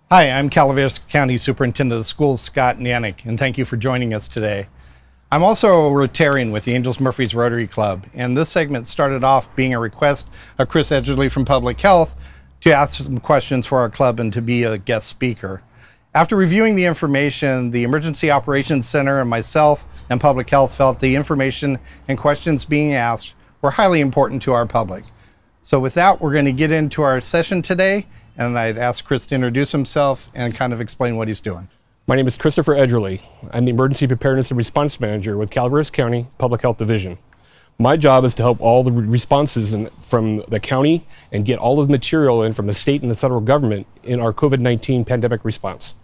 Hi, I'm Calaveras County Superintendent of Schools, Scott Nanick, and thank you for joining us today. I'm also a Rotarian with the Angels Murphys Rotary Club, and this segment started off being a request of Chris Edgerly from Public Health to ask some questions for our club and to be a guest speaker. After reviewing the information, the Emergency Operations Center and myself and Public Health felt the information and questions being asked were highly important to our public. So with that, we're going to get into our session today, and I'd ask Chris to introduce himself and kind of explain what he's doing. My name is Christopher Edgerly. I'm the Emergency Preparedness and Response Manager with Calaveras County Public Health Division. My job is to help all the responses from the county and get all of the material in from the state and the federal government in our COVID-19 pandemic response.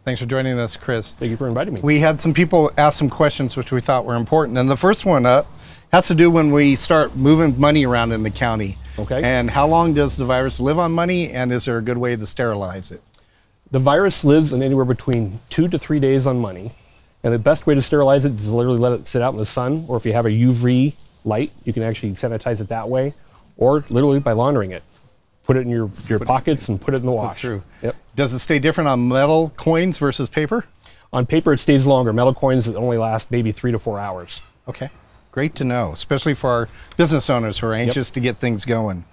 Thanks for joining us, Chris. Thank you for inviting me. We had some people ask some questions which we thought were important, and the first one up has to do when we start moving money around in the county. Okay. And how long does the virus live on money, and is there a good way to sterilize it? The virus lives in anywhere between 2 to 3 days on money, and the best way to sterilize it is literally let it sit out in the sun, or if you have a UV light, you can actually sanitize it that way, or literally by laundering it. Put it in your pockets and put it in the wash. Through. Yep. Does it stay different on metal coins versus paper? On paper, it stays longer. Metal coins only last maybe 3 to 4 hours. Okay, great to know, especially for our business owners who are anxious to get things going.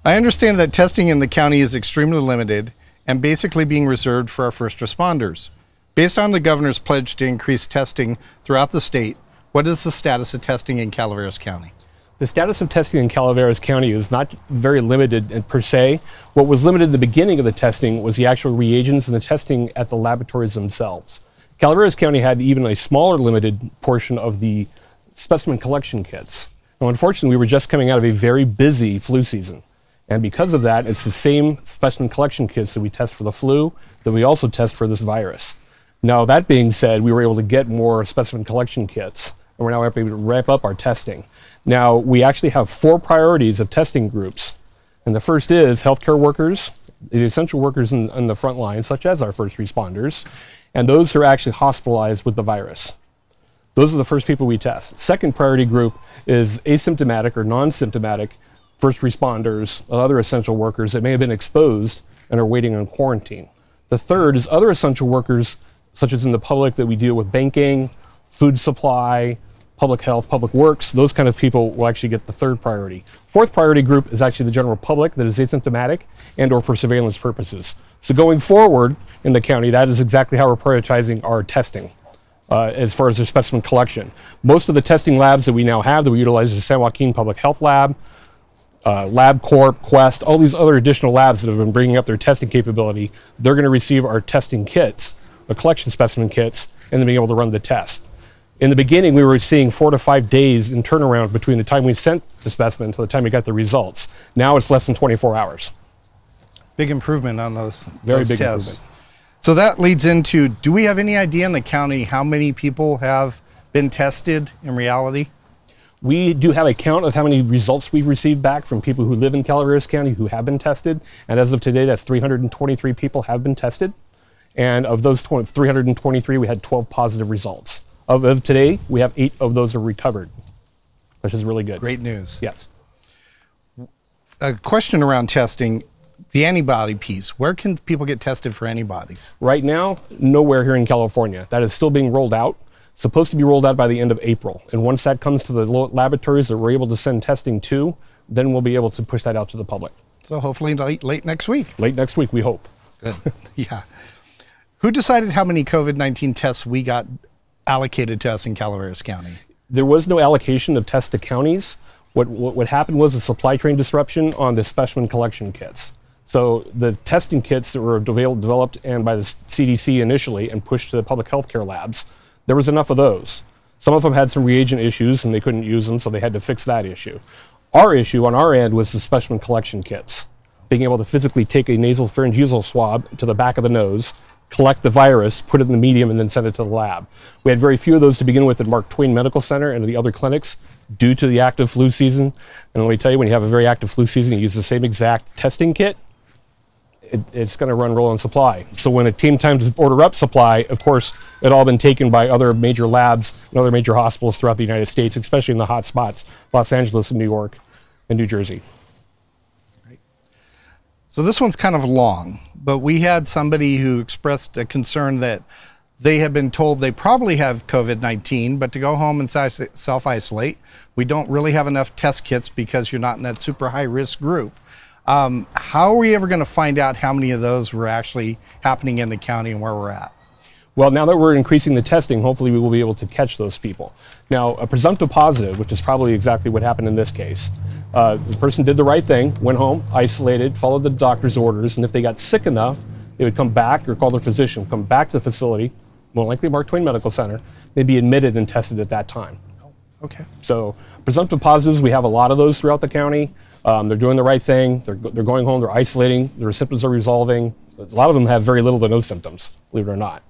I understand that testing in the county is extremely limited and basically being reserved for our first responders. Based on the governor's pledge to increase testing throughout the state, what is the status of testing in Calaveras County? The status of testing in Calaveras County is not very limited per se. What was limited at the beginning of the testing was the actual reagents and the testing at the laboratories themselves. Calaveras County had even a smaller limited portion of the specimen collection kits. Now, unfortunately, we were just coming out of a very busy flu season. And because of that, it's the same specimen collection kits that we test for the flu that we also test for this virus. Now, that being said, we were able to get more specimen collection kits, and we're now able to ramp up our testing. Now, we actually have 4 priorities of testing groups. And the first is healthcare workers, the essential workers in the front line, such as our first responders, and those who are actually hospitalized with the virus. Those are the first people we test. Second priority group is asymptomatic or non-symptomatic first responders, other essential workers that may have been exposed and are waiting on quarantine. The third is other essential workers, such as in the public that we deal with banking, food supply, public health, public works. Those kind of people will actually get the third priority. Fourth priority group is actually the general public that is asymptomatic and or for surveillance purposes. So going forward in the county, that is exactly how we're prioritizing our testing. As far as their specimen collection. Most of the testing labs that we now have that we utilize is San Joaquin Public Health Lab, LabCorp, Quest, all these other additional labs that have been bringing up their testing capability. They're going to receive our testing kits, the collection specimen kits, and then being able to run the test. In the beginning, we were seeing 4 to 5 days in turnaround between the time we sent the specimen to the time we got the results. Now it's less than 24 hours. Big improvement on those Very big tests. improvement. So that leads into, do we have any idea in the county how many people have been tested in reality? We do have a count of how many results we've received back from people who live in Calaveras County who have been tested. And as of today, that's 323 people have been tested. And of those 323, we had 12 positive results. Of today, we have 8 of those are recovered, which is really good. Great news. Yes. A question around testing, the antibody piece. Where can people get tested for antibodies? Right now, nowhere here in California. That is still being rolled out. Supposed to be rolled out by the end of April. And once that comes to the laboratories that we're able to send testing to, then we'll be able to push that out to the public. So hopefully late next week. Late next week, we hope. Good. Yeah. Who decided how many COVID-19 tests we got allocated to us in Calaveras County? There was no allocation of tests to counties. What happened was a supply chain disruption on the specimen collection kits. So the testing kits that were developed and by the CDC initially and pushed to the public health care labs, there was enough of those. Some of them had some reagent issues and they couldn't use them, so they had to fix that issue. Our issue on our end was the specimen collection kits. Being able to physically take a nasal pharyngeal swab to the back of the nose, collect the virus, put it in the medium, and then send it to the lab. We had very few of those to begin with at Mark Twain Medical Center and the other clinics due to the active flu season. And let me tell you, when you have a very active flu season, you use the same exact testing kit, it's going to run low on supply. So when it came time to order up supply, of course, it had all been taken by other major labs and other major hospitals throughout the United States, especially in the hot spots, Los Angeles and New York and New Jersey. So this one's kind of long, but we had somebody who expressed a concern that they have been told they probably have COVID-19, but to go home and self-isolate, we don't really have enough test kits because you're not in that super high-risk group. How are we ever going to find out how many of those were actually happening in the county and where we're at? Well, now that we're increasing the testing, hopefully we will be able to catch those people. Now, a presumptive positive, which is probably exactly what happened in this case, the person did the right thing, went home, isolated, followed the doctor's orders, and if they got sick enough, they would come back or call their physician, come back to the facility, more likely Mark Twain Medical Center, they'd be admitted and tested at that time. Okay. So presumptive positives, we have a lot of those throughout the county. They're doing the right thing. They're going home, they're isolating, their symptoms are resolving. A lot of them have very little to no symptoms, believe it or not.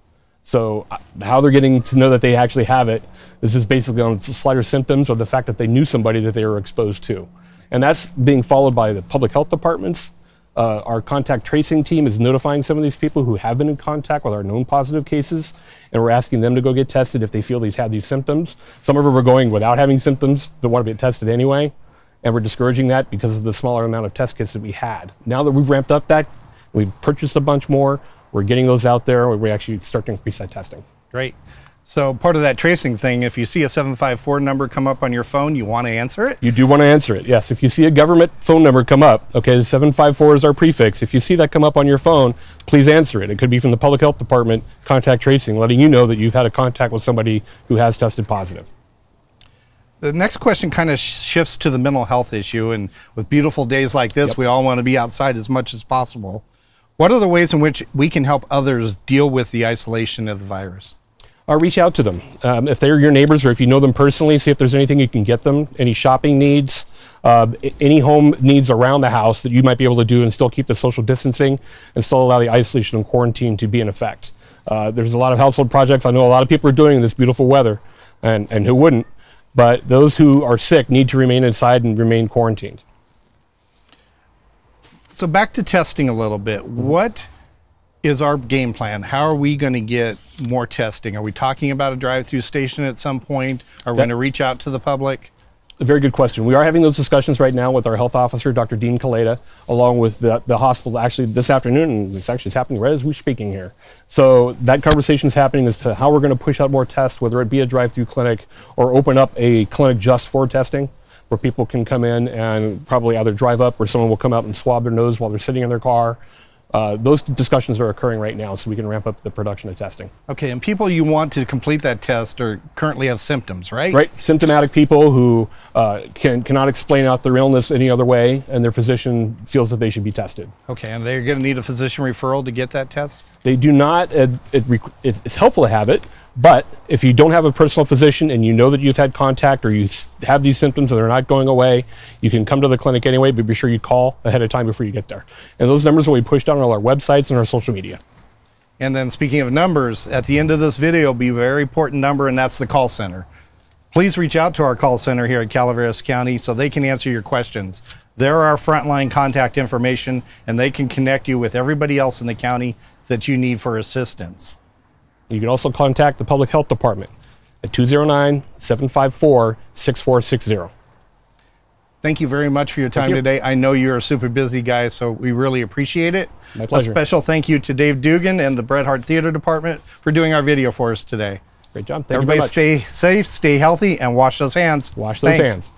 So how they're getting to know that they actually have it is just basically on slighter symptoms or the fact that they knew somebody that they were exposed to. And that's being followed by the public health departments. Our contact tracing team is notifying some of these people who have been in contact with our known positive cases, and we're asking them to go get tested if they feel they've had these symptoms. Some of them are going without having symptoms, but want to get tested anyway, and we're discouraging that because of the smaller amount of test kits that we had. Now that we've ramped up that, we've purchased a bunch more, we're getting those out there, and we actually start to increase that testing. Great. So part of that tracing thing, if you see a 754 number come up on your phone, you want to answer it? You do want to answer it, yes. If you see a government phone number come up, okay, the 754 is our prefix. If you see that come up on your phone, please answer it. It could be from the public health department, contact tracing, letting you know that you've had a contact with somebody who has tested positive. The next question kind of shifts to the mental health issue, and with beautiful days like this, we all want to be outside as much as possible. What are the ways in which we can help others deal with the isolation of the virus? Reach out to them. If they're your neighbors or if you know them personally, see if there's anything you can get them, any shopping needs, any home needs around the house that you might be able to do and still keep the social distancing and still allow the isolation and quarantine to be in effect. There's a lot of household projects I know a lot of people are doing in this beautiful weather, and who wouldn't, but those who are sick need to remain inside and remain quarantined. So back to testing a little bit. What is our game plan? How are we going to get more testing? Are we talking about a drive-through station at some point? Are we going to reach out to the public? A very good question. We are having those discussions right now with our health officer, Dr. Dean Kaleda, along with the hospital actually this afternoon, and it's actually happening right as we're speaking here. So that conversation is happening as to how we're going to push out more tests, whether it be a drive-through clinic or open up a clinic just for testing, where people can come in and probably either drive up or someone will come out and swab their nose while they're sitting in their car. Those discussions are occurring right now, so we can ramp up the production of testing. Okay, and people you want to complete that test or currently have symptoms, right? Right, symptomatic people who cannot explain out their illness any other way, and their physician feels that they should be tested. Okay, and they're going to need a physician referral to get that test? They do not. It's helpful to have it, but if you don't have a personal physician and you know that you've had contact or you have these symptoms and they're not going away, you can come to the clinic anyway, but be sure you call ahead of time before you get there. And those numbers will be pushed out on all our websites and our social media. And then speaking of numbers, at the end of this video will be a very important number, and that's the call center. Please reach out to our call center here at Calaveras County so they can answer your questions. They're our frontline contact information, and they can connect you with everybody else in the county that you need for assistance. You can also contact the public health department at 209-754-6460. Thank you very much for your time today. I know you're a super busy guy, so we really appreciate it. My pleasure. A special thank you to Dave Dugan and the Bret Harte Theater Department for doing our video for us today. Great job. Thank you very much. Everybody stay safe, stay healthy, and wash those hands. Wash those hands.